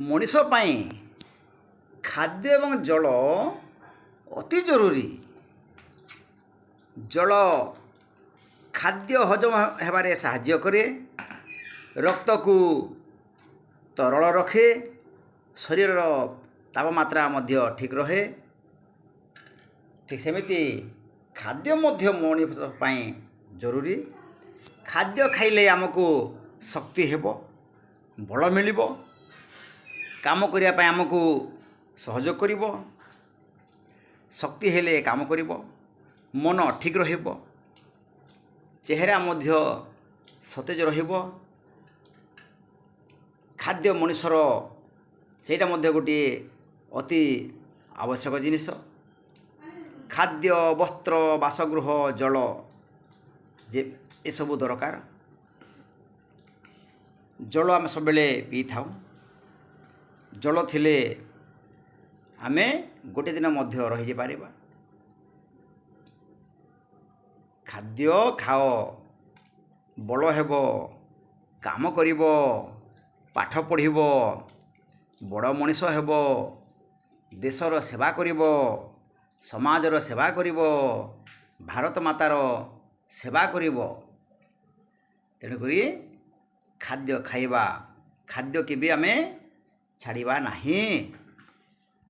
ମଣିଷ ପାଇଁ ଖାଦ୍ୟ ଏବଂ ଜଳ ଅତି ଜରୁରୀ। ଜଳ ଖାଦ୍ୟ ହଜମ ହେବାରେ ସାହାଯ୍ୟ କରେ, ରକ୍ତକୁ ତରଳ ରଖେ, ଶରୀରର ତାପମାତ୍ରା ମଧ୍ୟ ଠିକ୍ ରହେ। ଠିକ୍ ସେମିତି ଖାଦ୍ୟ ମଧ୍ୟ ମଣିଷ ପାଇଁ ଜରୁରୀ। ଖାଦ୍ୟ ଖାଇଲେ ଆମକୁ ଶକ୍ତି ହେବ, ବଳ ମିଳିବ, କାମ କରିବା ପାଇଁ ଆମକୁ ସହଯୋଗ କରିବ। ଶକ୍ତି ହେଲେ କାମ କରିବ, ମନ ଠିକ୍ ରହିବ, ଚେହେରା ମଧ୍ୟ ସତେଜ ରହିବ। ଖାଦ୍ୟ ମଣିଷର ସେଇଟା ମଧ୍ୟ ଗୋଟିଏ ଅତି ଆବଶ୍ୟକ ଜିନିଷ। ଖାଦ୍ୟ, ବସ୍ତ୍ର, ବାସଗୃହ, ଜଳ ଯେ ଏସବୁ ଦରକାର। ଜଳ ଆମେ ସବୁବେଳେ ପିଇଥାଉ। ଜଳ ଥିଲେ ଆମେ ଗୋଟେ ଦିନ ମଧ୍ୟ ରହିପାରିବା। ଖାଦ୍ୟ ଖାଅ, ବଳ ହେବ, କାମ କରିବ, ପାଠ ପଢ଼ିବ, ବଡ଼ ମଣିଷ ହେବ, ଦେଶର ସେବା କରିବ, ସମାଜର ସେବା କରିବ, ଭାରତ ମାତାର ସେବା କରିବ। ତେଣୁକରି ଖାଦ୍ୟ ଖାଇବା, ଖାଦ୍ୟ କେବେ ଆମେ ଛାଡ଼ିବା ନାହିଁ।